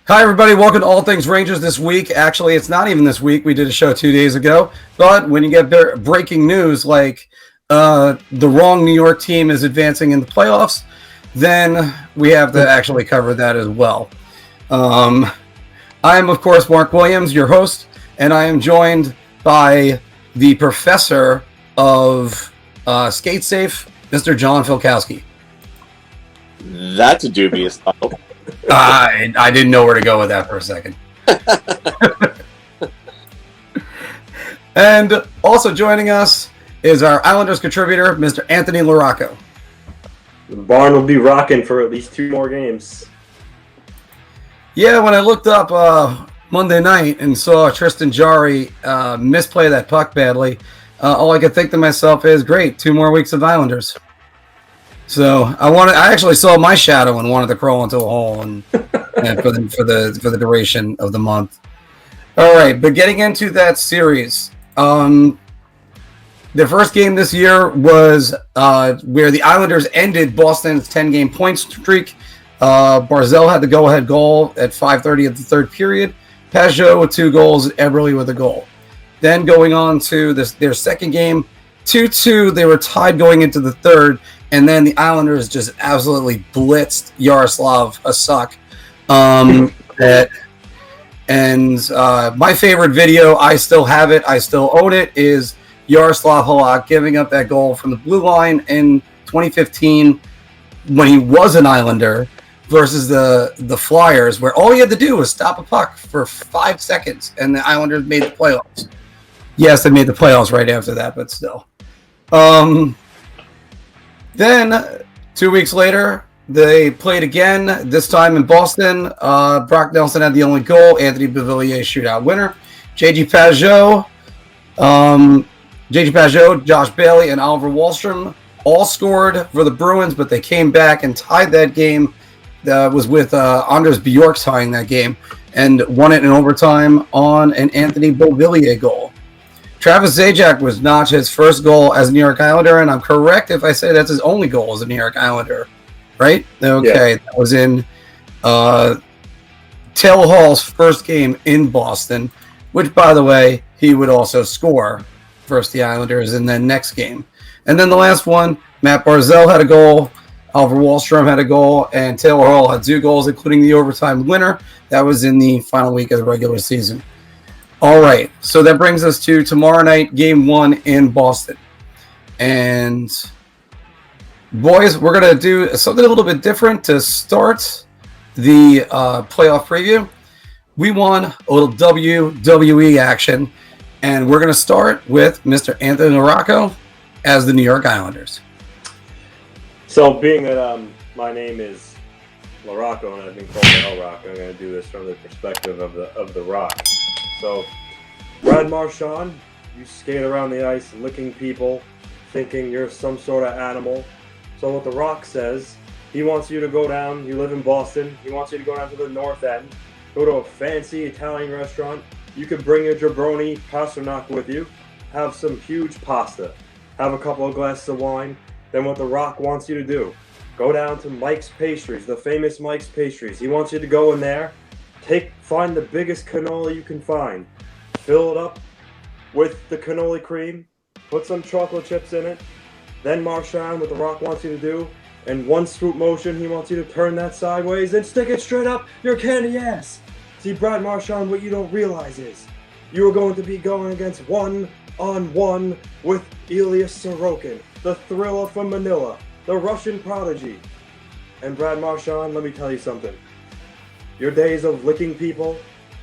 Hi, everybody. Welcome to All Things Rangers this week. Actually, it's not even this week. We did a show 2 days ago. But when you get breaking news like the wrong New York team is advancing in the playoffs, then we have to actually cover that as well. I am, of course, Mark Williams, your host, and I am joined by the professor of Skate Safe, Mr. John Filkowski. That's a dubious title. I didn't know where to go with that for a second. And also joining us is our Islanders contributor, Mr. Anthony LaRocco. The barn will be rocking for at least 2 more games. Yeah, when I looked up Monday night and saw Tristan Jarry misplay that puck badly, all I could think to myself is, great, 2 more weeks of Islanders. So I actually saw my shadow and wanted to crawl into a hole and for the duration of the month. All right, but getting into that series, the first game this year was where the Islanders ended Boston's 10-game point streak. Barzal had the go-ahead goal at 5:30 of the third period. Pajot with 2 goals, Eberle with a goal. Then going on to their second game, 2-2. They were tied going into the third. And then the Islanders just absolutely blitzed Yaroslav Asuk. My favorite video, I still have it, I still own it, is Yaroslav Halak giving up that goal from the blue line in 2015 when he was an Islander versus the Flyers, where all he had to do was stop a puck for 5 seconds, and the Islanders made the playoffs. Yes, they made the playoffs right after that, but still. Then, 2 weeks later, they played again, this time in Boston. Brock Nelson had the only goal. Anthony Beuvillier shootout winner. JG Pajot, Josh Bailey, and Oliver Wahlstrom all scored for the Bruins, but they came back and tied that game. That was with Anders Bjork tying that game and won it in overtime on an Anthony Beuvillier goal. Travis Zajac was notched his first goal as a New York Islander, and I'm correct if I say that's his only goal as a New York Islander, right? Okay, yeah. That was in Taylor Hall's first game in Boston, which, by the way, he would also score versus the Islanders in the next game. And then the last one, Matt Barzal had a goal, Oliver Wahlstrom had a goal, and Taylor Hall had 2 goals, including the overtime winner. That was in the final week of the regular season. All right, so that brings us to tomorrow night, Game 1 in Boston. And, boys, we're going to do something a little bit different to start the playoff preview. We want a little WWE action, and we're going to start with Mr. Anthony LaRocco as the New York Islanders. So, being that my name is LaRocco and I've been called El Rock, I'm going to do this from the perspective of the Rock. So, Brad Marchand, you skate around the ice licking people, thinking you're some sort of animal. So what The Rock says, he wants you to go down, you live in Boston, he wants you to go down to the north end, go to a fancy Italian restaurant, you can bring your jabroni pastrnak with you, have some huge pasta, have a couple of glasses of wine. Then what The Rock wants you to do, go down to Mike's Pastries, the famous Mike's Pastries. He wants you to go in there, find the biggest cannoli you can find, fill it up with the cannoli cream, put some chocolate chips in it, then Marchand, what The Rock wants you to do, in one swoop motion, he wants you to turn that sideways and stick it straight up your candy ass. See, Brad Marchand, what you don't realize is, you are going to be going against 1-on-1 with Ilya Sorokin, the thriller from Manila, the Russian prodigy. And Brad Marchand, let me tell you something. Your days of licking people,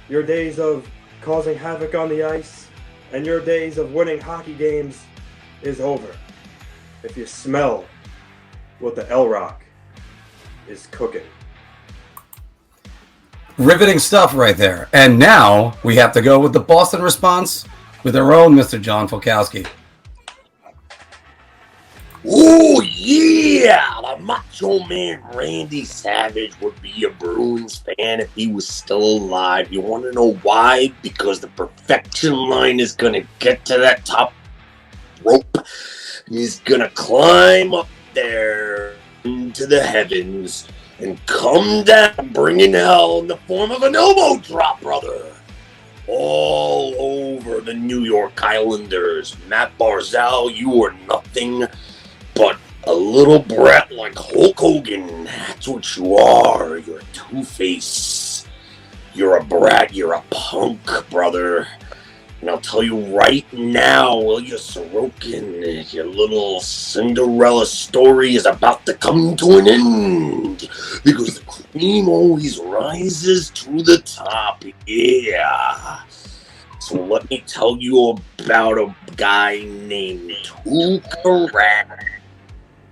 your days of causing havoc on the ice, and your days of winning hockey games is over. If you smell what the L-Rock is cooking. Riveting stuff right there. And now we have to go with the Boston response with our own Mr. John Filkowski. Oh, yeah! The Macho Man Randy Savage would be a Bruins fan if he was still alive. You want to know why? Because the perfection line is going to get to that top rope. He's going to climb up there into the heavens. and come down, bringing hell in the form of an elbow drop, brother. All over the New York Islanders. Matt Barzal, you are nothing but a little brat like Hulk Hogan. That's what you are. You're a two-face. You're a brat. You're a punk, brother. And I'll tell you right now, Ilya Sorokin, your little Cinderella story is about to come to an end. Because the cream always rises to the top. Yeah. So let me tell you about a guy named Tuukka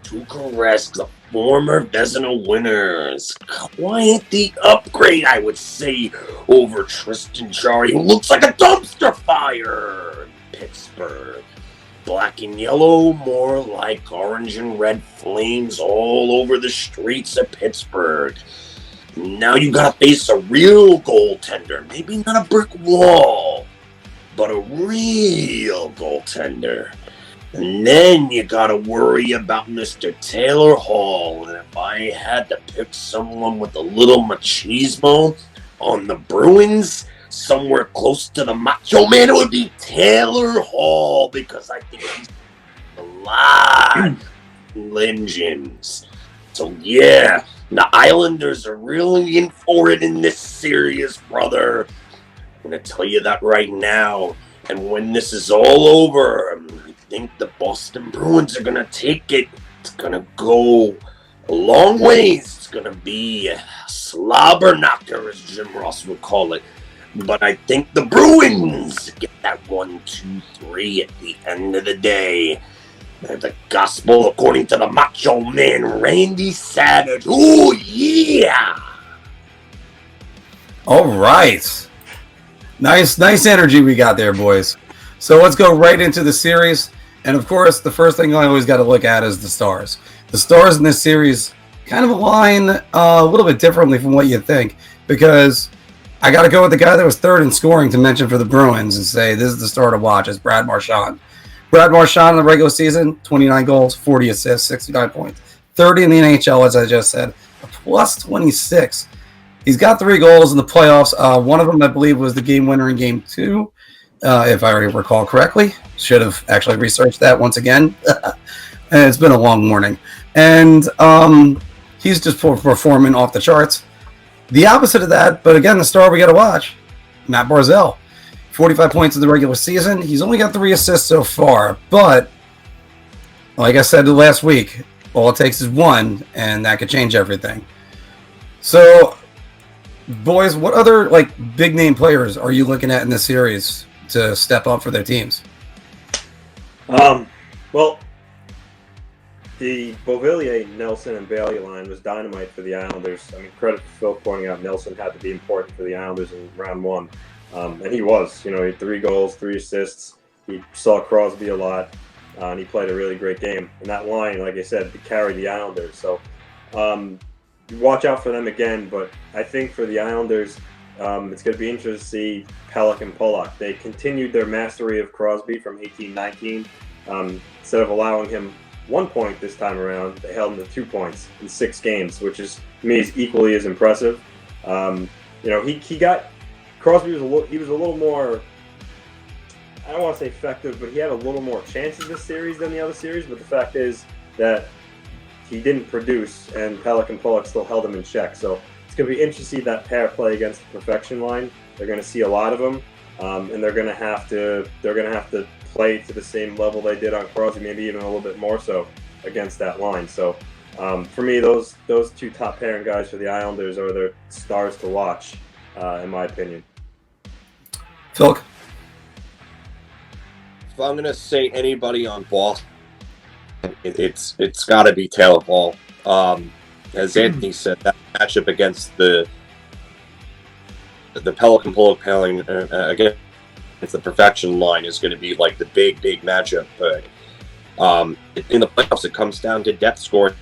Rask, the former Vezina winners. Quite the upgrade, I would say, over Tristan Jarry, who looks like a dumpster fire in Pittsburgh. Black and yellow, more like orange and red flames all over the streets of Pittsburgh. Now you gotta face a real goaltender. Maybe not a brick wall, but a real goaltender. And then you gotta worry about Mr. Taylor Hall. And if I had to pick someone with a little machismo on the Bruins, somewhere close to the Macho Man, it would be Taylor Hall, because I think he's a lot of legends. So yeah, the Islanders are really in for it in this series, brother. I'm gonna tell you that right now. And when this is all over, I think the Boston Bruins are going to take it. It's going to go a long ways. It's going to be a slobber knocker, as Jim Ross would call it. But I think the Bruins get that 1-2-3 at the end of the day. They're the gospel according to the Macho Man, Randy Savage. Ooh, yeah! All right. Nice energy we got there, boys. So let's go right into the series. And of course, the first thing I always got to look at is the stars. The stars in this series kind of align a little bit differently from what you think, because I got to go with the guy that was third in scoring to mention for the Bruins and say this is the star to watch. Is Brad Marchand. Brad Marchand in the regular season, 29 goals, 40 assists, 69 points, 30 in the NHL, as I just said, a plus 26. He's got 3 goals in the playoffs. One of them, I believe, was the game winner in Game 2, if I recall correctly. Should have actually researched that once again. And it's been a long morning. And he's just performing off the charts. The opposite of that, but again, the star we got to watch, Matt Barzal. 45 points in the regular season. He's only got 3 assists so far. But, like I said last week, all it takes is 1, and that could change everything. So, boys, what other big name players are you looking at in this series to step up for their teams? Well, the Beuvillier, Nelson, and Bailey line was dynamite for the Islanders. I mean, credit for Phil pointing out Nelson had to be important for the Islanders in round 1. And he was. He had 3 goals, 3 assists. He saw Crosby a lot, and he played a really great game. And that line, like I said, carried the Islanders. So, watch out for them again, but I think for the Islanders, it's going to be interesting to see Pelech and Pullock. They continued their mastery of Crosby from 18-19. Instead of allowing him 1 point this time around, they held him to 2 points in 6 games, which is, to me, is equally as impressive. He got Crosby was a little more, I don't want to say effective, but he had a little more chances this series than the other series. But the fact is that he didn't produce, and Pelech and Pullock still held him in check. So it's going to be interesting to see that pair play against the perfection line. They're going to see a lot of them, and they're going to have to play to the same level they did on Crosby, maybe even a little bit more so against that line. So for me, those 2 top pairing guys for the Islanders are the stars to watch, in my opinion. Phil? If I'm going to say anybody on Boston, it's got to be Taylor Hall. As Anthony said, that matchup against the Pelech and Pullock pairing against the perfection line is going to be like the big matchup. But in the playoffs, it comes down to depth scoring.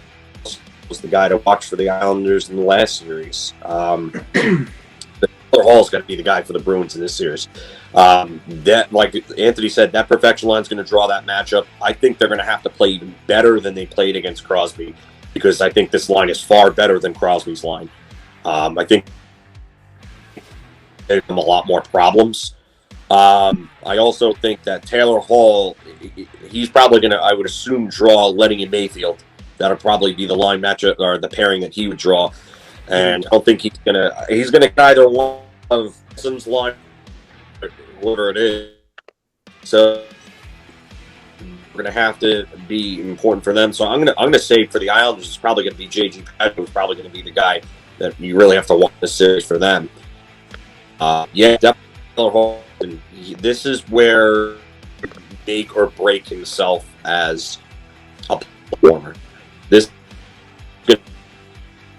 Was the guy to watch for the Islanders in the last series. Taylor Hall is going to be the guy for the Bruins in this series. That, like Anthony said, that perfection line is going to draw that matchup. I think they're going to have to play even better than they played against Crosby, because I think this line is far better than Crosby's line. I think there's a lot more problems. I also think that Taylor Hall, he's probably going to, I would assume, draw Lenny and Mayfield. That'll probably be the line matchup or the pairing that he would draw. And I don't think he's going to either one of Boston's line, whatever it is. So we're going to have to be important for them. So I'm going to say for the Islanders, it's probably going to be J.G. Pettit, who's probably going to be the guy that you really have to watch the series for them. Definitely Taylor Hall. And this is where make or break himself as a performer. This,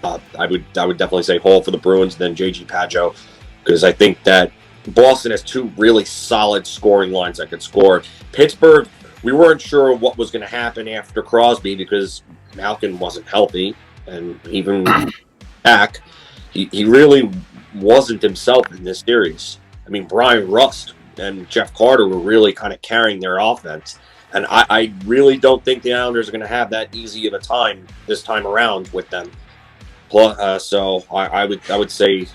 I would definitely say Hall for the Bruins, then JG Pageau, because I think that Boston has two really solid scoring lines that could score. Pittsburgh, we weren't sure what was going to happen after Crosby because Malkin wasn't healthy, and even back, he really wasn't himself in this series. I mean, Brian Rust and Jeff Carter were really kind of carrying their offense. And I really don't think the Islanders are going to have that easy of a time this time around with them. So I would say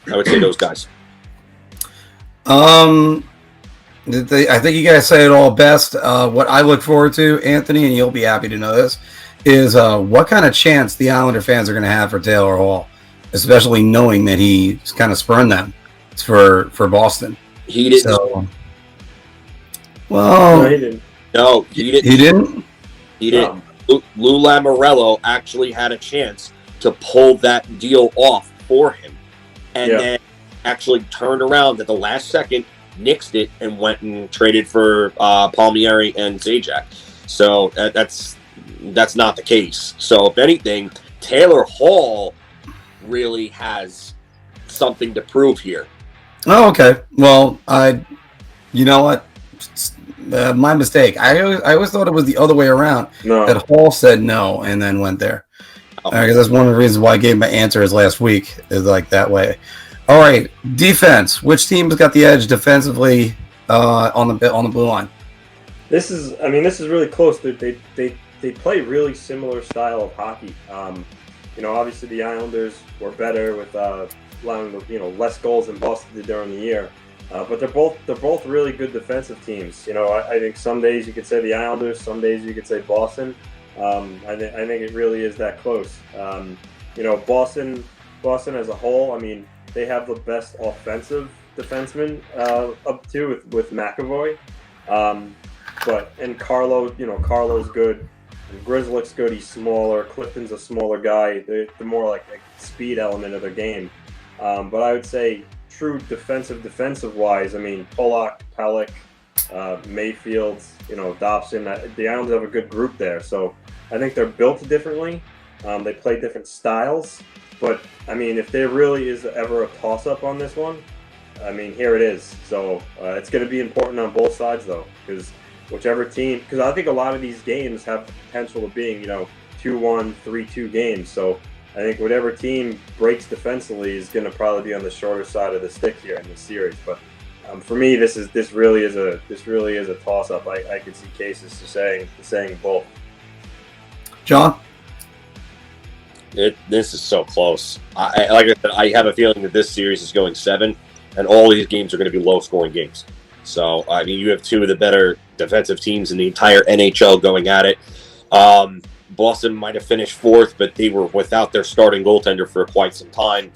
those guys. I think you guys say it all best. What I look forward to, Anthony, and you'll be happy to know this, is what kind of chance the Islander fans are going to have for Taylor Hall, especially knowing that he's kind of spurned them for Boston. He didn't. So, well, No, he didn't. No, he didn't. He didn't? He didn't. Lou Lamoriello actually had a chance to pull that deal off for him, and then actually turned around at the last second, nixed it, and went and traded for Palmieri and Zajac. So that's not the case. So if anything, Taylor Hall really has something to prove here. Oh, okay. Well, you know what? My mistake. I always thought it was the other way around. No. That Hall said no and then went there. Because that's one of the reasons why I gave my answers last week is like that way. All right, defense. Which team's got the edge defensively on the blue line? This is really close. They play really similar style of hockey. Obviously the Islanders were better with allowing less goals than Boston did during the year. But they're both really good defensive teams. I think some days you could say the Islanders, some days you could say Boston. I think it really is that close. Boston as a whole, they have the best offensive defenseman up to with McAvoy. And Carlo's good. And Grzelcyk's good. He's smaller. Clifton's a smaller guy. They're more like a speed element of their game. But I would say true defensive wise, Pullock, Pelech, Mayfield, Dobson. The Islanders have a good group there. So I think they're built differently. They play different styles. But, if there really is ever a toss-up on this one, here it is. So it's going to be important on both sides, though, because whichever team – because I think a lot of these games have the potential of being, 2-1, 3-2 games. So I think whatever team breaks defensively is going to probably be on the shorter side of the stick here in this series. But for me, this really is a toss-up. I could see cases to saying both. John? This is so close. I have a feeling that this series is going 7, and all these games are going to be low-scoring games. So, you have two of the better defensive teams in the entire NHL going at it. Boston might have finished 4th, but they were without their starting goaltender for quite some time.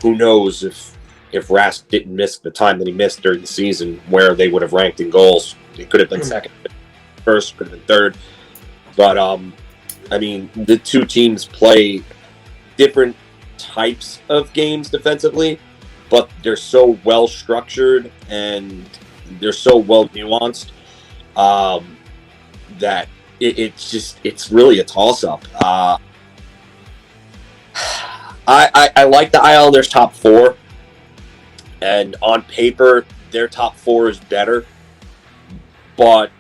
Who knows if Rask didn't miss the time that he missed during the season, where they would have ranked in goals. It could have been 2nd, 1st, could have been 3rd. But, the two teams play different types of games defensively, but they're so well structured and they're so well nuanced that it's really a toss-up. I like the Islanders' top 4, and on paper their top 4 is better, but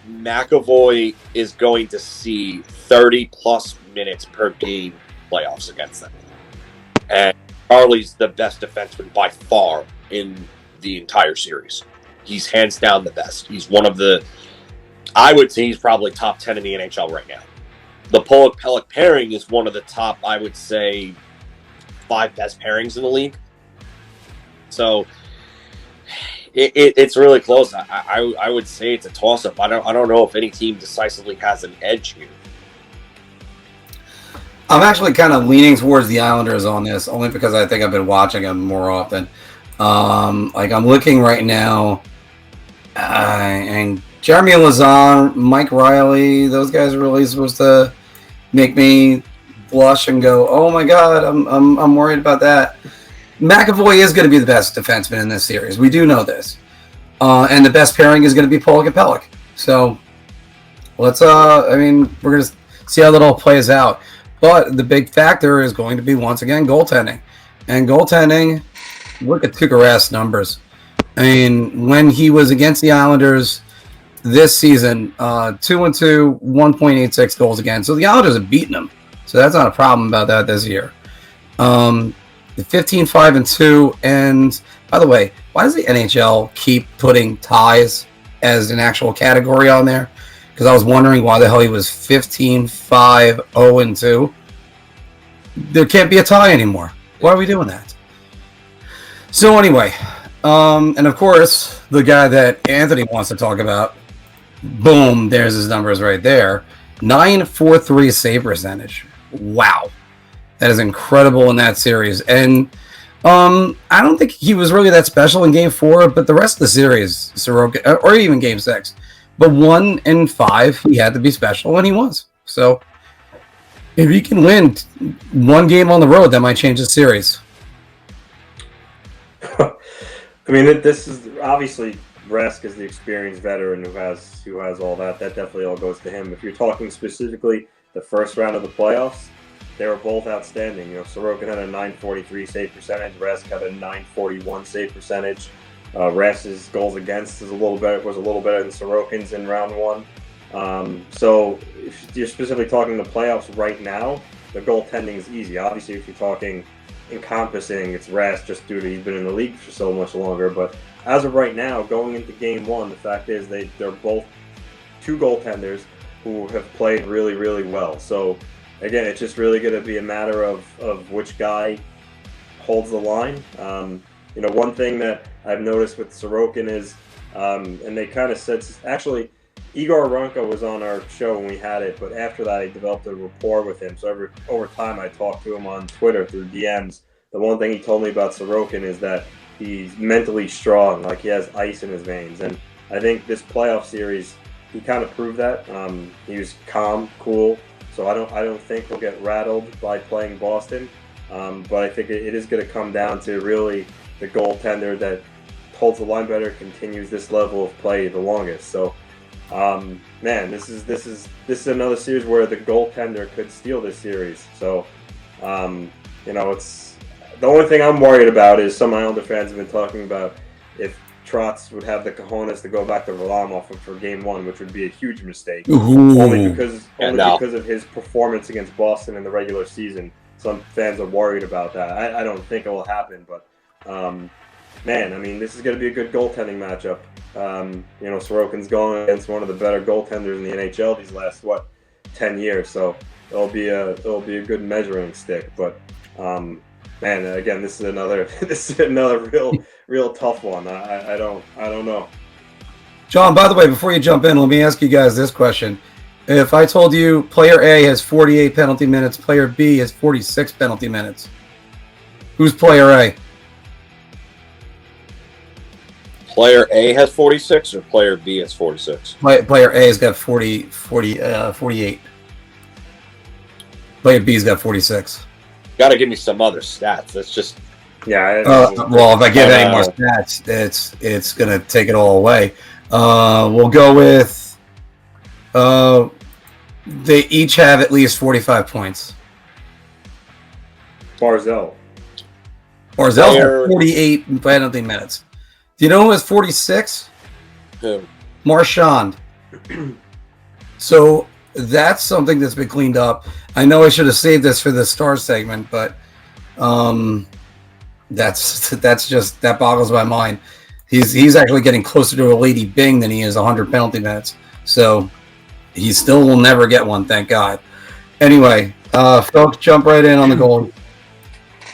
McAvoy is going to see 30-plus minutes per game playoffs against them. And Charlie's the best defenseman by far in the entire series. He's hands down the best. He's one of the – I would say he's probably top 10 in the NHL right now. the Pullock Pelech pairing is one of the top, I would say, 5 best pairings in the league. So it's really close. I would say it's a toss-up. I don't know if any team decisively has an edge here. I'm actually kind of leaning towards the Islanders on this, only because I think I've been watching them more often. I'm looking right now, and Jeremy Lazar, Mike Riley, those guys are really supposed to make me blush and go, "Oh my God, I'm worried about that." McAvoy is going to be the best defenseman in this series. We do know this, and the best pairing is going to be Pullock and Pelech. So let's, we're going to see how that all plays out. But the big factor is going to be, once again, goaltending. And goaltending, look at Tuukka Rask's numbers. I mean, when he was against the Islanders this season, 2-2, 1.86 goals against. So the Islanders have beaten him. So that's not a problem about that this year. The 15-5-2. And by the way, why does the NHL keep putting ties as an actual category on there? Because I was wondering why the hell he was 15-5-0-2. There can't be a tie anymore. Why are we doing that? So anyway, and of course, the guy that Anthony wants to talk about, boom, there's his numbers right there. 9.43 save percentage. Wow. That is incredible in that series. And I don't think he was really that special in Game 4, but the rest of the series, Sorokin, or even Game 6, but 1 in 5, he had to be special, and he was. So if he can win one game on the road, that might change the series. I mean, this is obviously Rask is the experienced veteran who has all that. That definitely all goes to him. If you're talking specifically the first round of the playoffs, they were both outstanding. You know, Sorokin had a 9.43 save percentage. Rask had a 9.41 save percentage. Rask's goals against was a little better than Sorokin's in round 1. So if you're specifically talking the playoffs right now, the goaltending is easy. Obviously, if you're talking encompassing, it's Rask just due to he's been in the league for so much longer. But as of right now, going into Game 1, the fact is they're both 2 goaltenders who have played really, really well. So again, it's just really going to be a matter of which guy holds the line. One thing that I've noticed with Sorokin is, and they kind of said, actually, Igor Runka was on our show when we had it, but after that I developed a rapport with him. So over time I talked to him on Twitter through DMs. The one thing he told me about Sorokin is that he's mentally strong, like he has ice in his veins. And I think this playoff series, he kind of proved that. He was calm, cool. So I don't think he'll get rattled by playing Boston. But I think it is going to come down to really the goaltender that holds the line better, continues this level of play the longest. So, this is another series where the goaltender could steal this series. So, it's the only thing I'm worried about is some Islander fans have been talking about if Trotz would have the cojones to go back to Varlarmov for Game 1, which would be a huge mistake. Only because of his performance against Boston in the regular season. Some fans are worried about that. I don't think it will happen, but this is going to be a good goaltending matchup. Sorokin's going against one of the better goaltenders in the NHL these last 10 years, so it'll be a good measuring stick. But again, this is another real tough one. I don't know. John, by the way, before you jump in, let me ask you guys this question. If I told you player A has 48 penalty minutes, player B has 46 penalty minutes, who's player A? Player A has 46 or player B has 46? Player A has got 48. Player B's got 46. Got to give me some other stats. That's just... Yeah. If I give any more stats, it's going to take it all away. We'll go with... they each have at least 45 points. Barzal has 48 penalty minutes. Do you know who has 46? Who? Marchand. So that's something that's been cleaned up. I know I should have saved this for the star segment, but that's just, that boggles my mind. He's actually getting closer to a Lady Bing than he is 100 penalty minutes. So he still will never get one, thank God. Anyway, Phil, jump right in on the goal.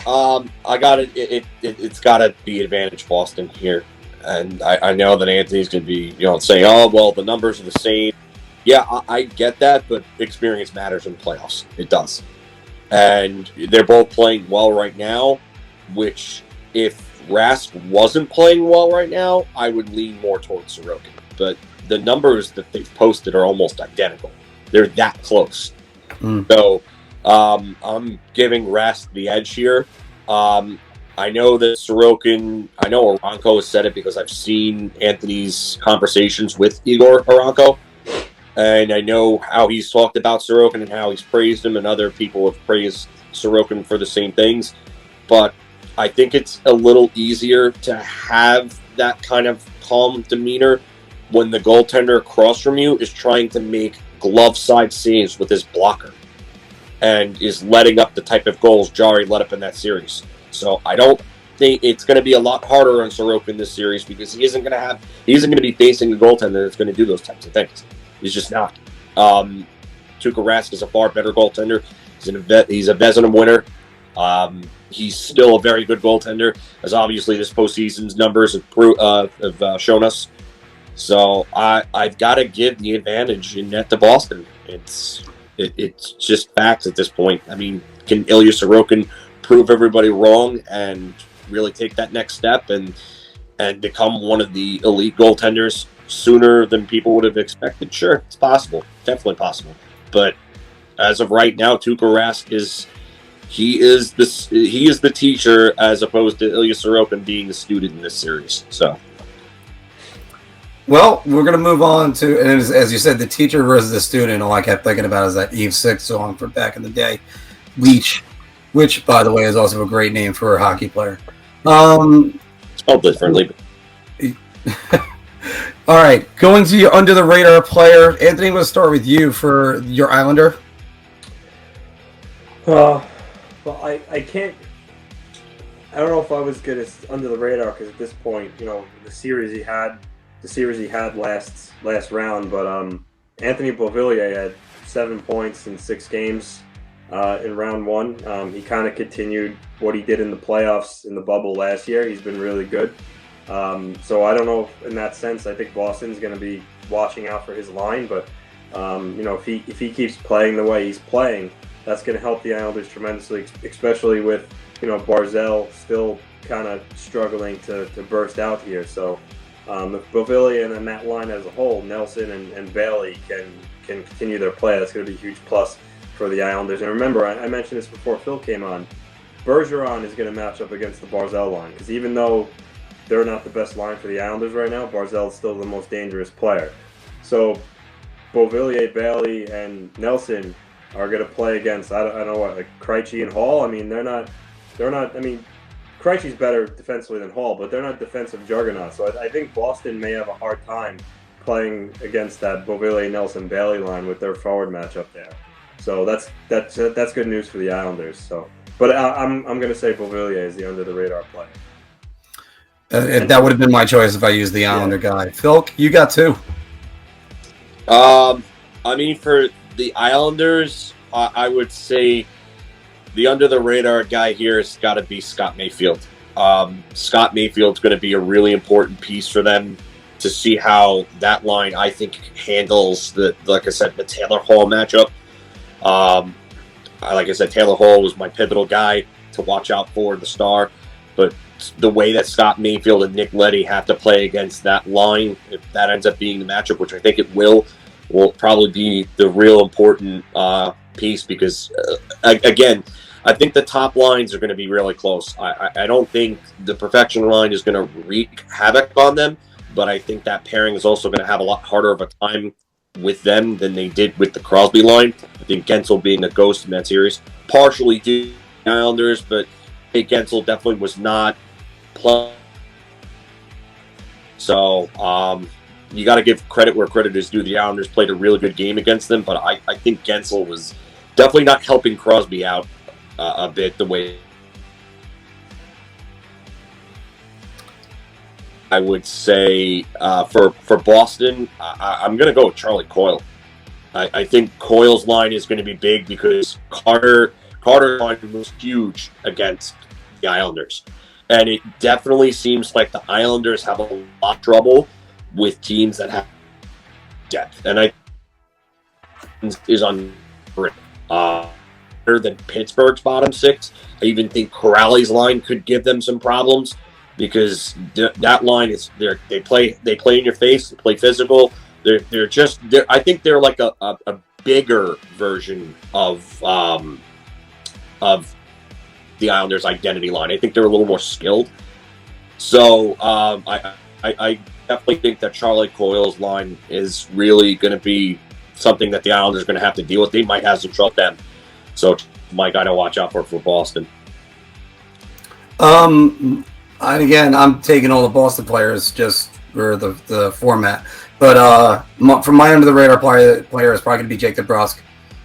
I got it. It's got to be advantage Boston here, and I know that Anthony's going to be, saying, "Oh, well, the numbers are the same." Yeah, I get that, but experience matters in the playoffs. It does, and they're both playing well right now. Which, if Rask wasn't playing well right now, I would lean more towards Sorokin. But the numbers that they've posted are almost identical. They're that close. So I'm giving Rask the edge here. I know that Sorokin, I know Aranko has said it because I've seen Anthony's conversations with Igor Aranko. And I know how he's talked about Sorokin and how he's praised him, and other people have praised Sorokin for the same things. But I think it's a little easier to have that kind of calm demeanor when the goaltender across from you is trying to make glove side saves with his blocker and is letting up the type of goals Jarry let up in that series. So I don't think it's going to be a lot harder on Sorokin this series because he isn't going to be facing a goaltender that's going to do those types of things. He's just not. Tuukka Rask is a far better goaltender. He's a Vezina winner. He's still a very good goaltender, as obviously this postseason's numbers have shown us. So I've got to give the advantage in net to Boston. It's just facts at this point. I mean, can Ilya Sorokin prove everybody wrong and really take that next step and become one of the elite goaltenders sooner than people would have expected? Sure, it's possible. Definitely possible. But as of right now, Tuukka Rask is the teacher as opposed to Ilya Sorokin being the student in this series. So, well, we're going to move on to, and as you said, the teacher versus the student. All I kept thinking about is that Eve 6 song from back in the day, Leech, which, by the way, is also a great name for a hockey player. Spelled differently. All right, going to your under-the-radar player. Anthony, we'll start with you for your Islander. Well, I can't. I don't know if I was good as under the radar because at this point, the series he had last round. But Anthony Beuvillier had 7 points in 6 games in round 1. He kind of continued what he did in the playoffs in the bubble last year. He's been really good. So I don't know if, in that sense, I think Boston's going to be watching out for his line. But if he keeps playing the way he's playing, that's going to help the Islanders tremendously, especially with Barzal still kind of struggling to burst out here. So if Beuvillier and that line as a whole, Nelson and Bailey can continue their play, that's going to be a huge plus for the Islanders. And remember, I mentioned this before Phil came on, Bergeron is going to match up against the Barzal line because even though they're not the best line for the Islanders right now, Barzal is still the most dangerous player. So Beuvillier, Bailey, and Nelson are going to play against, I don't know what, like Krejci and Hall. I mean, they're not. I mean, Krejci's better defensively than Hall, but they're not defensive juggernauts. So I think Boston may have a hard time playing against that Beuvillier, Nelson, Bailey line with their forward matchup there. So that's good news for the Islanders. So, but I'm going to say Beuvillier is the under the radar play. That would have been my choice if I used the Islander guy. Phil, you got 2. I mean, for the Islanders, I would say the under-the-radar guy here has got to be Scott Mayfield. Scott Mayfield's going to be a really important piece for them to see how that line, I think, handles like I said, the Taylor Hall matchup. Like I said, Taylor Hall was my pivotal guy to watch out for, the star. But the way that Scott Mayfield and Nick Leddy have to play against that line, if that ends up being the matchup, which I think it will probably be the real important piece because, again, I think the top lines are going to be really close. I don't think the perfection line is going to wreak havoc on them, but I think that pairing is also going to have a lot harder of a time with them than they did with the Crosby line. I think Gensel being a ghost in that series, partially due to the Islanders, but I think Gensel definitely was not playing. So, you got to give credit where credit is due. The Islanders played a really good game against them, but I think Gensel was definitely not helping Crosby out a bit the way I would say for Boston. I'm going to go with Charlie Coyle. I think Coyle's line is going to be big because Carter's line was huge against the Islanders. And it definitely seems like the Islanders have a lot of trouble with teams that have depth. And I is on better than Pittsburgh's bottom six. I even think Corrales' line could give them some problems because that line is they play in your face, they play physical. I think they're like a bigger version of the Islanders' identity line. I think they're a little more skilled. So I definitely think that Charlie Coyle's line is really going to be something that the Islanders are going to have to deal with. They might have some trouble with them. So my guy to watch out for Boston. And again, I'm taking all the Boston players just for the format. But from my under the radar player is probably going to be Jake DeBrusk.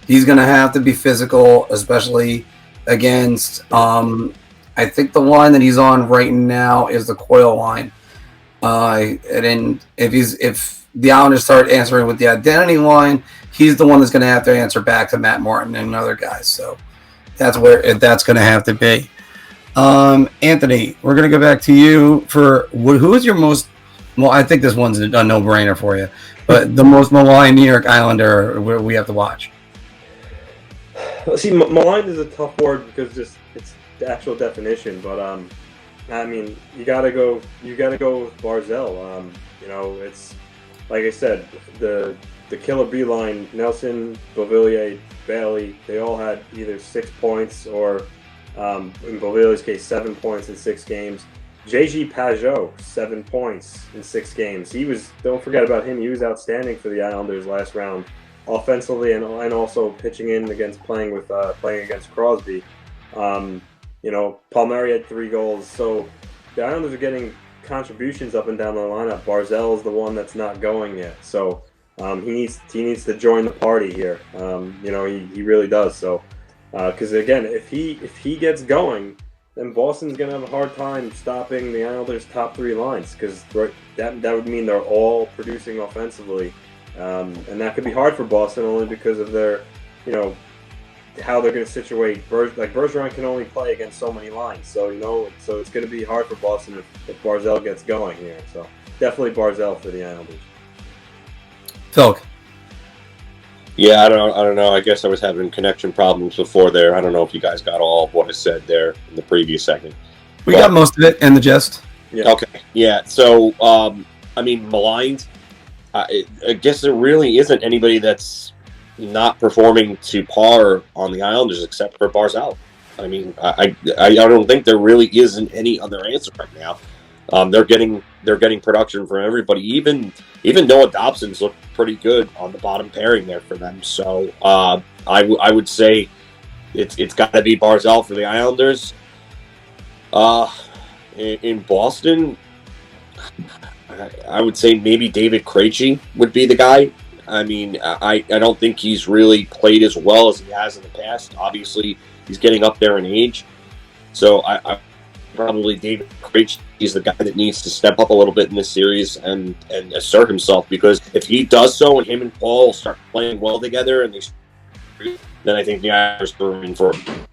He's going to have to be physical, especially against. I think the line that he's on right now is the Coyle line. And if the Islanders start answering with the identity line, he's the one that's going to have to answer back to Matt Martin and other guys. So that's where that's going to have to be. Anthony, we're going to go back to you for who is your most. Well, I think this one's a no-brainer for you, but the most maligned New York Islander we have to watch. See, maligned is a tough word because it's the actual definition, but I mean, you gotta go with Barzal. It's like I said, the Killer B line, Nelson, Beuvillier, Bailey, they all had either 6 points or, in Bevillier's case, 7 points in 6 games. JG Pajot, 7 points in 6 games. Don't forget about him. He was outstanding for the Islanders last round, offensively and also pitching in against playing against Crosby. Palmieri had 3 goals. So the Islanders are getting contributions up and down the lineup. Barzal is the one that's not going yet. So he needs to join the party here. He really does. So because again, if he gets going, then Boston's going to have a hard time stopping the Islanders' top 3 lines because that would mean they're all producing offensively. And that could be hard for Boston only because of their, how they're going to situate. Bergeron can only play against so many lines. So, so it's going to be hard for Boston if Barzal gets going here. So definitely Barzal for the Islanders. Phil. Yeah, I don't know. I guess I was having connection problems before there. I don't know if you guys got all of what I said there in the previous segment. We got most of it and the gist. Yeah. Okay. Yeah. So, maligned. I guess there really isn't anybody that's not performing to par on the Islanders except for Barzal. I mean, I don't think there really isn't any other answer right now. They're getting production from everybody. Even Noah Dobson's looked pretty good on the bottom pairing there for them. So I would say it's got to be Barzal for the Islanders. In Boston, I would say maybe David Krejci would be the guy. I mean, I don't think he's really played as well as he has in the past. Obviously, he's getting up there in age. So I probably David Krejci is the guy that needs to step up a little bit in this series and assert himself, because if he does so and him and Paul start playing well together and then I think the Islanders are in for him.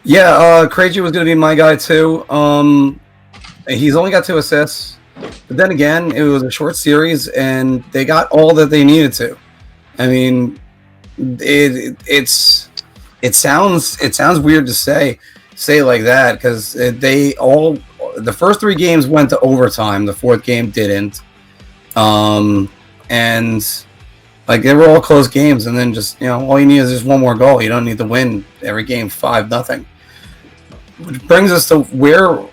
Yeah, Krejci was going to be my guy too. He's only got 2 assists, but then again, it was a short series and they got all that they needed to. I mean, it sounds weird to say like that because the first 3 games went to overtime. The 4th game didn't, and like they were all close games. And then just all you need is just one more goal. You don't need to win every game 5-0. Which brings us to where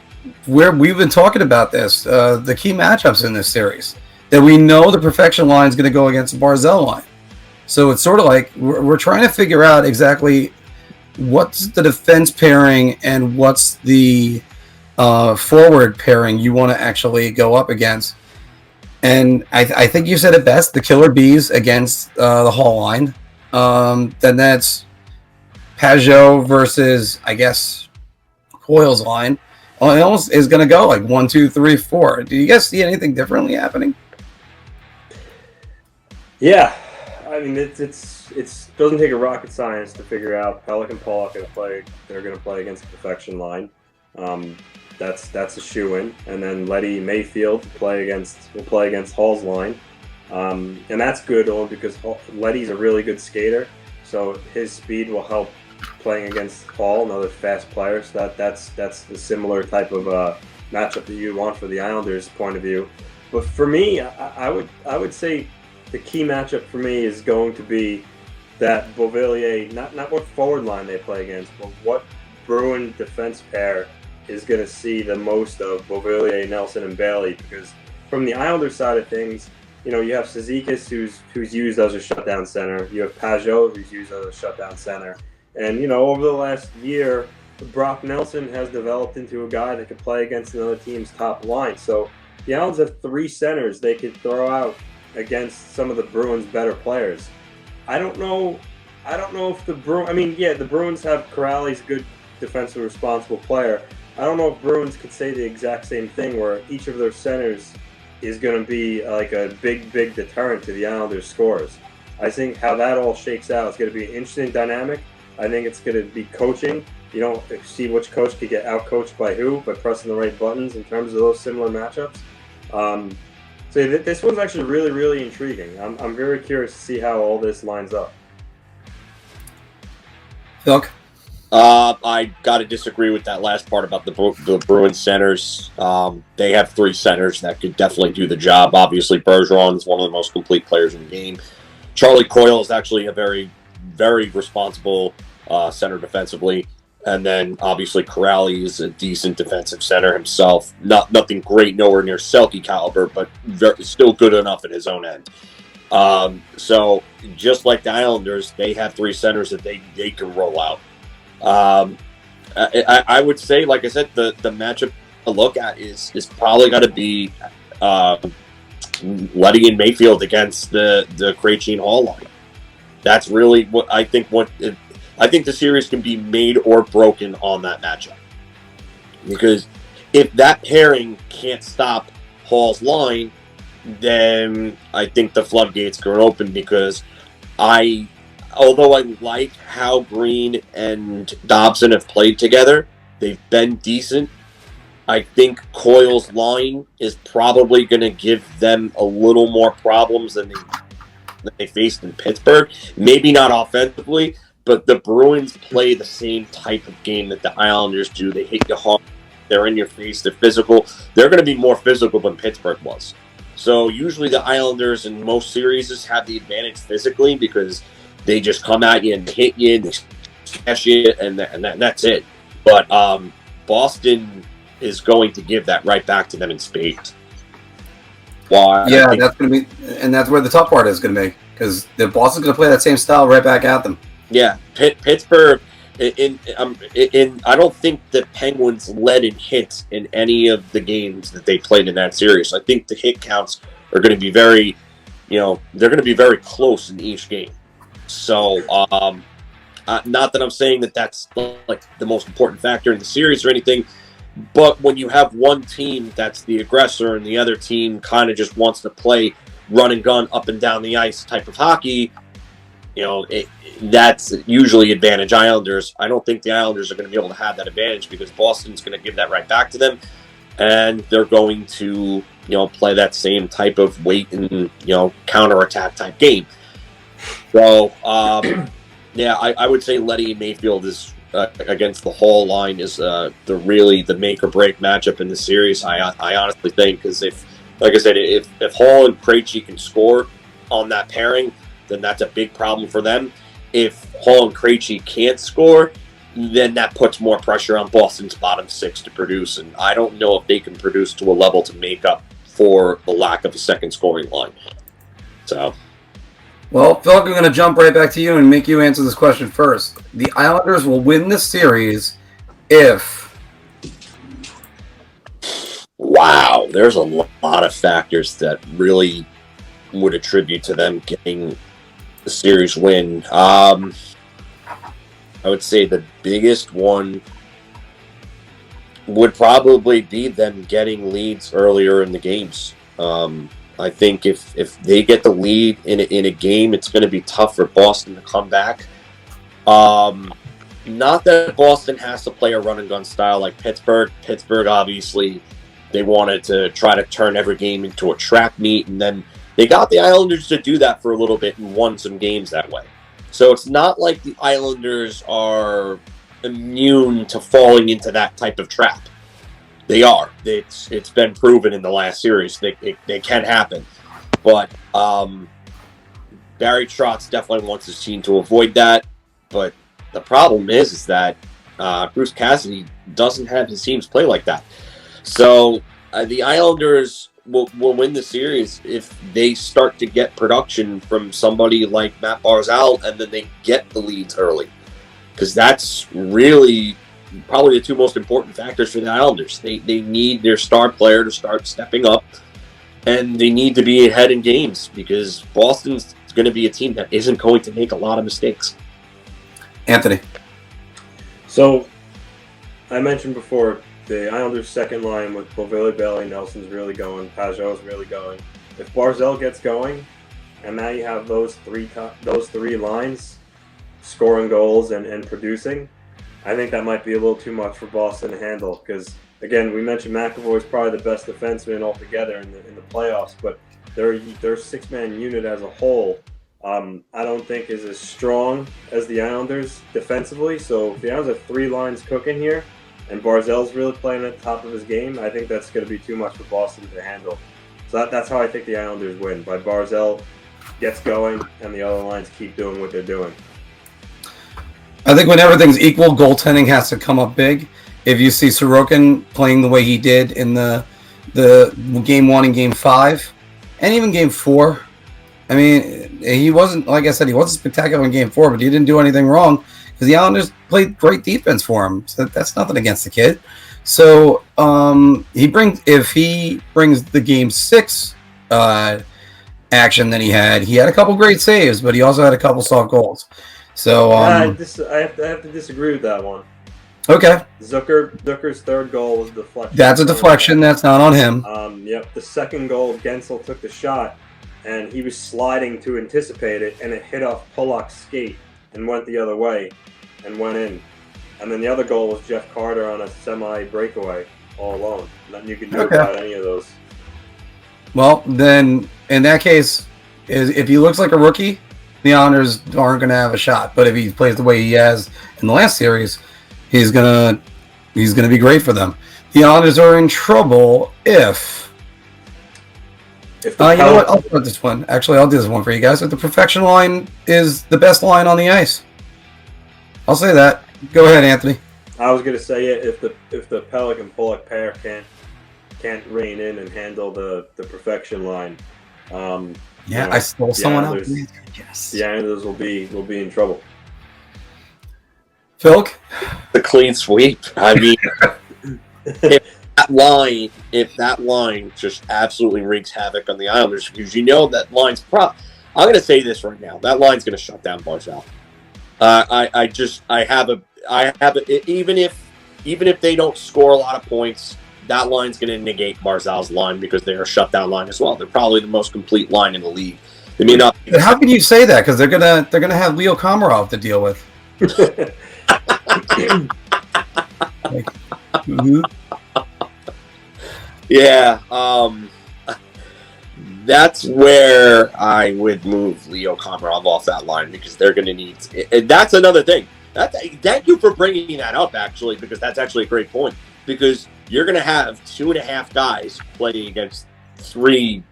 we've been talking about this, the key matchups in this series that we know the perfection line is going to go against the Barzal line. So it's sort of like we're trying to figure out exactly what's the defense pairing and what's the forward pairing you want to actually go up against. And I think you said it best, the Killer Bees against the Hall line. Then that's Pajot versus, I guess, Coyle's line. Well, it almost is going to go like 1, 2, 3, 4. Do you guys see anything differently happening? Yeah. I mean, it doesn't take a rocket science to figure out Pelech and Pullock they're going to play against the perfection line. That's a shoo-in. And then Letty Mayfield will play against Hall's line. And that's good only because Letty's a really good skater, so his speed will help playing against Hall, another fast player. So that's the similar type of matchup that you want for the Islanders' point of view. But for me, I would say the key matchup for me is going to be that Beuvillier, not what forward line they play against, but what Bruin defense pair is going to see the most of Beuvillier, Nelson, and Bailey. Because from the Islanders side of things, you know, you have Cizikas who's used as a shutdown center. You have Pajot who's used as a shutdown center. And, you know, over the last year, Brock Nelson has developed into a guy that could play against another team's top line. So the Islanders have 3 centers they could throw out against some of the Bruins' better players. I don't know if the Bruins... I mean, yeah, the Bruins have Corrali's good defensive responsible player. I don't know if Bruins could say the exact same thing where each of their centers is going to be like a big deterrent to the Islanders' scores. I think how that all shakes out is going to be an interesting dynamic. I think it's going to be coaching. You don't see which coach could get out-coached by who, by pressing the right buttons in terms of those similar matchups. So this one's actually really, really intriguing. I'm very curious to see how all this lines up. Phil? I got to disagree with that last part about the Bruins centers. They have 3 centers that could definitely do the job. Obviously, Bergeron is one of the most complete players in the game. Charlie Coyle is actually a very, very responsible center defensively. And then, obviously, Corrali is a decent defensive center himself. Nothing great, nowhere near Selke caliber, but still good enough at his own end. So, just like the Islanders, they have 3 centers that they can roll out. I would say, like I said, the matchup to look at is probably going to be Letty and Mayfield against the Krejci and Hall line. That's really what I think. I think the series can be made or broken on that matchup, because if that pairing can't stop Hall's line, then I think the floodgates are open. Because although I like how Green and Dobson have played together, they've been decent. I think Coyle's line is probably going to give them a little more problems than they faced in Pittsburgh. Maybe not offensively, but the Bruins play the same type of game that the Islanders do. They hit you hard. They're in your face. They're physical. They're going to be more physical than Pittsburgh was. So usually the Islanders in most series have the advantage physically because they just come at you and hit you and they smash you, and that's it. But Boston is going to give that right back to them in spades. Why? Yeah, that's going to be, and that's where the tough part is going to be, because the Boston's going to play that same style right back at them. Yeah, Pittsburgh. I don't think the Penguins led in hits in any of the games that they played in that series. I think the hit counts are going to be very, they're going to be very close in each game. So, not that I'm saying that that's like the most important factor in the series or anything, but when you have one team that's the aggressor and the other team kind of just wants to play run and gun up and down the ice type of hockey, that's usually advantage Islanders. I don't think the Islanders are going to be able to have that advantage because Boston's going to give that right back to them, and they're going to play that same type of wait and counterattack type game. So yeah, I would say Letty Mayfield is against the Hall line is the make or break matchup in the series. I honestly think, because if Hall and Krejci can score on that pairing, then that's a big problem for them. If Hall and Krejci can't score, then that puts more pressure on Boston's bottom 6 to produce, and I don't know if they can produce to a level to make up for the lack of a second scoring line. So, well, Phil, I'm going to jump right back to you and make you answer this question first. The Islanders will win this series if... Wow, there's a lot of factors that really would attribute to them getting the series win. I would say the biggest one would probably be them getting leads earlier in the games. I think if they get the lead in a game, it's going to be tough for Boston to come back. Not that Boston has to play a run-and-gun style like Pittsburgh. Pittsburgh, obviously, they wanted to try to turn every game into a trap meet, and then they got the Islanders to do that for a little bit and won some games that way. So it's not like the Islanders are immune to falling into that type of trap. They are. It's been proven in the last series. They can happen. But Barry Trotz definitely wants his team to avoid that. But the problem is that Bruce Cassidy doesn't have his teams play like that. So the Islanders will win the series if they start to get production from somebody like Matt Barzal, and then they get the leads early. Because that's really probably the two most important factors for the Islanders. They need their star player to start stepping up, and they need to be ahead in games because Boston's going to be a team that isn't going to make a lot of mistakes. Anthony. So, I mentioned before, the Islanders' second line with Beuvillier, Bailey, Nelson's really going, Pajot's really going. If Barzal gets going, and now you have those three lines scoring goals and producing, I think that might be a little too much for Boston to handle. Because again, we mentioned McAvoy's probably the best defenseman altogether in the playoffs, but their six-man unit as a whole, I don't think is as strong as the Islanders defensively. So if the Islanders have three lines cooking here, and Barzal's really playing at the top of his game, I think that's going to be too much for Boston to handle. So that's how I think the Islanders win. By Barzal gets going, and the other lines keep doing what they're doing. I think when everything's equal, goaltending has to come up big. If you see Sorokin playing the way he did in the game 1 and game 5, and even game 4, I mean, he wasn't, like I said, he wasn't spectacular in game 4, but he didn't do anything wrong because the Islanders played great defense for him. So that's nothing against the kid. So if he brings the game 6 action that he had a couple great saves, but he also had a couple soft goals. So I have to disagree with that one. Okay. Zucker's third goal was a deflection. That's a deflection. That's not on him. Yep. The second goal, Gensel took the shot, and he was sliding to anticipate it, and it hit off Pullock's skate and went the other way and went in. And then the other goal was Jeff Carter on a semi-breakaway all alone. Nothing you can do about any of those. Well, then, in that case, if he looks like a rookie, the Islanders aren't going to have a shot. But if he plays the way he has in the last series, he's gonna be great for them. The Islanders are in trouble if you know what? I'll put this one. Actually, I'll do this one for you guys. If the perfection line is the best line on the ice, I'll say that. Go ahead, Anthony. I was gonna say it if the Pelech and Pullock pair can't rein in and handle the perfection line. I stole someone else. Yes. The Islanders will be in trouble. Philk? The clean sweep. I mean, if that line just absolutely wreaks havoc on the Islanders, because you know that line's I'm going to say this right now. That line's going to shut down Barzal. Even if they don't score a lot of points, that line's going to negate Barzal's line because they're a shutdown line as well. They're probably the most complete line in the league. They may not. But how can you say that? Because they're gonna have Leo Komarov to deal with. Yeah, that's where I would move Leo Komarov off that line because they're going to need. And that's another thing. Thank you for bringing that up, actually, because that's actually a great point. Because you're going to have 2.5 guys playing against 3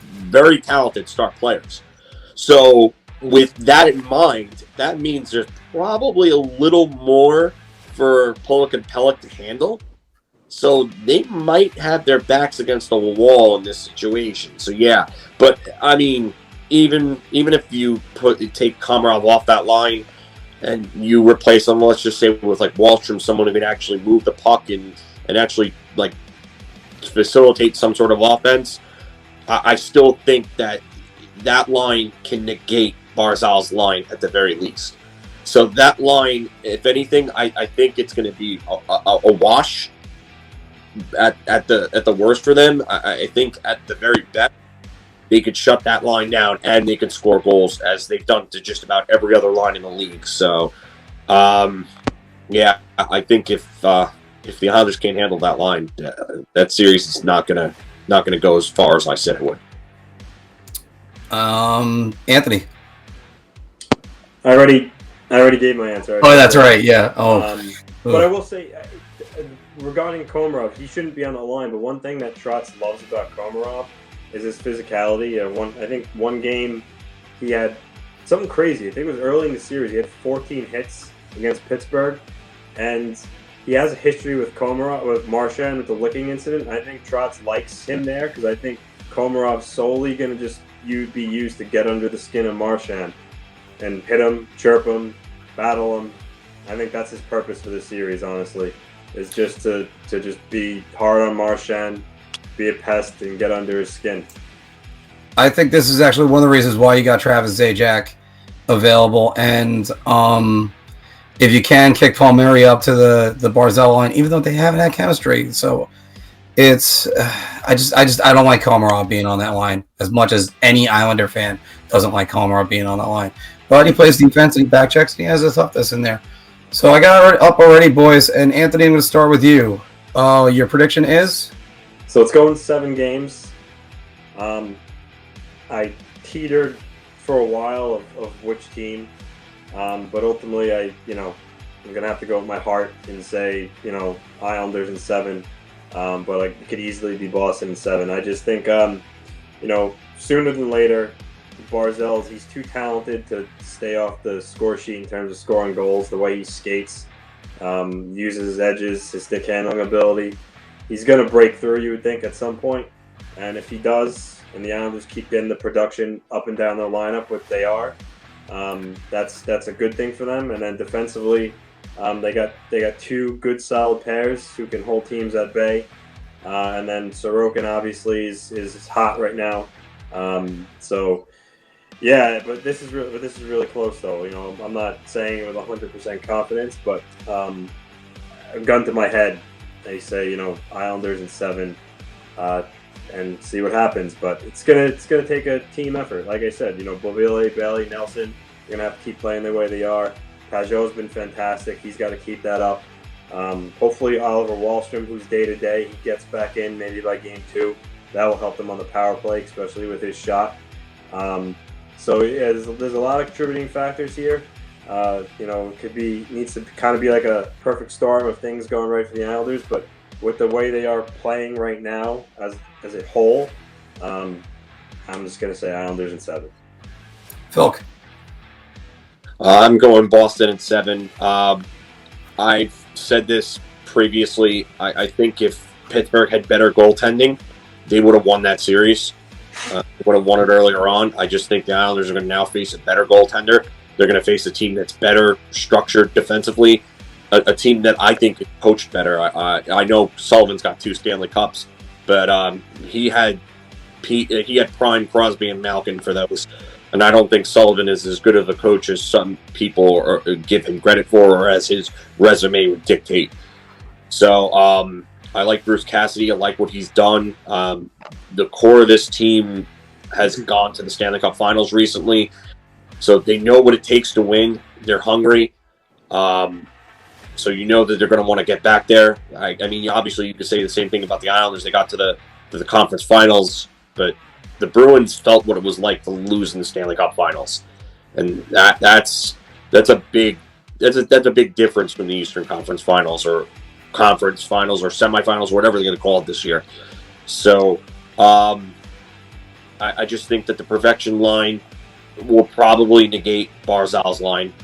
very talented star players. So with that in mind, that means there's probably a little more for Pullock and Pelech to handle. So they might have their backs against the wall in this situation. So yeah, but I mean, even if you take Komarov off that line and you replace them, let's just say with like Wahlstrom, someone who can actually move the puck and actually like facilitate some sort of offense, I still think that line can negate Barzal's line at the very least. So that line, if anything, I think it's going to be a wash at the worst for them. I think at the very best, they could shut that line down and they could score goals as they've done to just about every other line in the league. So, yeah, I think if the Islanders can't handle that line, that series is not gonna go as far as I said it would. Anthony. I already gave my answer. Oh, that's right. Yeah. But I will say, regarding Komarov, he shouldn't be on the line. But one thing that Trotz loves about Komarov is his physicality. I think one game he had something crazy. I think it was early in the series. He had 14 hits against Pittsburgh, and he has a history with Komarov, with Marchand, with the licking incident. I think Trotz likes him there because I think Komarov's solely going to just be used to get under the skin of Marchand and hit him, chirp him, battle him. I think that's his purpose for this series, honestly, is just to just be hard on Marchand, be a pest, and get under his skin. I think this is actually one of the reasons why you got Travis Zajac available, and if you can kick Palmieri up to the Barzal line, even though they haven't had chemistry, so it's I don't like Komarov being on that line as much as any Islander fan doesn't like Komarov being on that line. But he plays defense and he back checks and he has a toughness in there. So I got it up already, boys. And Anthony, I'm going to start with you. Your prediction is? So it's going 7 games. I teetered for a while of which team, but ultimately I'm going to have to go with my heart and say Islanders in 7. But it could easily be Boston in 7. I just think sooner than later, Barzal, he's too talented to stay off the score sheet in terms of scoring goals. The way he skates, uses his edges, his stick handling ability, he's going to break through, you would think, at some point. And if he does, and the Islanders keep getting the production up and down their lineup, which they are, that's a good thing for them. And then defensively, they got 2 good solid pairs who can hold teams at bay. And then Sorokin obviously is hot right now. So yeah, but this is really close though. I'm not saying it with 100% confidence, but a gun to my head, they say Islanders in 7, and see what happens. But it's gonna take a team effort. Like I said, Beuvillier, Bailey, Nelson, they're gonna have to keep playing the way they are. Pajot's been fantastic. He's got to keep that up. Hopefully Oliver Wahlstrom, who's day-to-day, he gets back in maybe by game 2. That will help them on the power play, especially with his shot. So yeah, there's a lot of contributing factors here. It needs to kind of be like a perfect storm of things going right for the Islanders, but with the way they are playing right now as a whole, I'm just going to say Islanders in 7. Philk. I'm going Boston in 7. I've said this previously. I think if Pittsburgh had better goaltending, they would have won that series. They would have won it earlier on. I just think the Islanders are going to now face a better goaltender. They're going to face a team that's better structured defensively, a team that I think is coached better. I know Sullivan's got 2 Stanley Cups, but he had prime Crosby and Malkin for those. And I don't think Sullivan is as good of a coach as some people give him credit for, or as his resume would dictate. So I like Bruce Cassidy. I like what he's done. The core of this team has gone to the Stanley Cup Finals recently, so they know what it takes to win. They're hungry. So you know that they're going to want to get back there. I mean, obviously, you could say the same thing about the Islanders. They got to the conference finals, but the Bruins felt what it was like to lose in the Stanley Cup Finals, and that's a big difference from the Eastern Conference Finals or Conference Finals or semifinals, or whatever they're going to call it this year. So I just think that the perfection line will probably negate Barzal's line.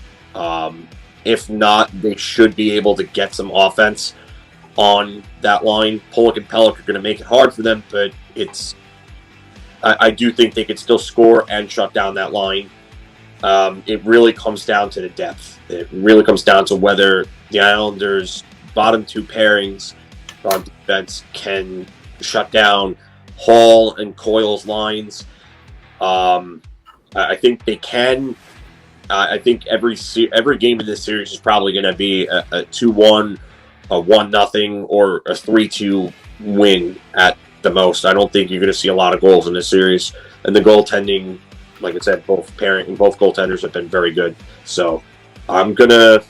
If not, they should be able to get some offense on that line. Pullock and Pelech are going to make it hard for them, but I do think they could still score and shut down that line. It really comes down to the depth. It really comes down to whether the Islanders' bottom 2 pairings on defense can shut down Hall and Coyle's lines. I think they can. I think every game in this series is probably going to be a 2-1, a 1-0, or a 3-2 win at the most. I don't think you're going to see a lot of goals in this series. and the goaltending, like I said, both goaltenders have been very good. So I'm gonna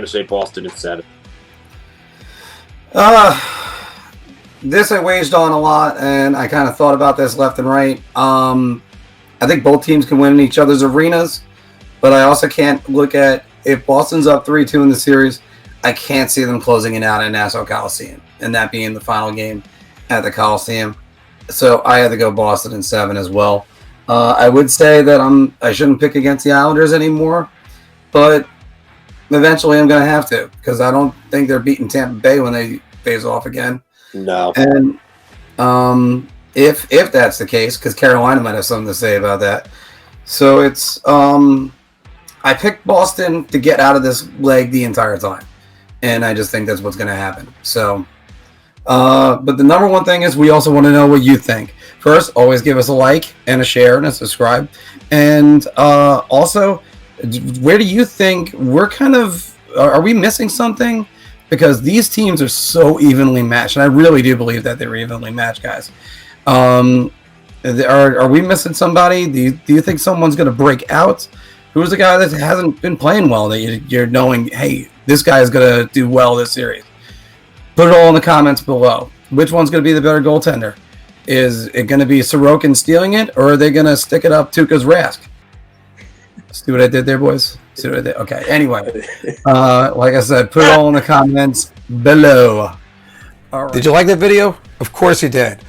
say Boston in 7. This I waged on a lot, and I kind of thought about this left and right. I think both teams can win in each other's arenas, but I also can't look at, if Boston's up 3-2 in the series, I can't see them closing it out at Nassau Coliseum, and that being the final game at the Coliseum. So I had to go Boston in 7 as well. I would say that I shouldn't pick against the Islanders anymore, but eventually I'm going to have to, because I don't think they're beating Tampa Bay when they face off again. No. And if that's the case, because Carolina might have something to say about that. So it's I picked Boston to get out of this leg the entire time, and I just think that's what's going to happen. So, but the number one thing is we also want to know what you think. First, always give us a like and a share and a subscribe, and also, where do you think we're are we missing something? Because these teams are so evenly matched, and I really do believe that they're evenly matched, guys. Are we missing somebody? Do you think someone's going to break out? Who's the guy that hasn't been playing well that you're knowing, hey, this guy is going to do well this series? Put it all in the comments below. Which one's going to be the better goaltender? Is it going to be Sorokin stealing it, or are they going to stick it up Tuukka's Rask? See what I did there, boys? See what I did? Okay. Anyway, like I said, put it all in the comments below. All right. Did you like that video? Of course you did.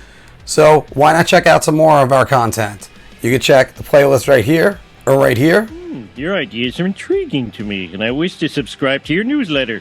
So why not check out some more of our content? You can check the playlist right here or right here. Your ideas are intriguing to me, and I wish to subscribe to your newsletter.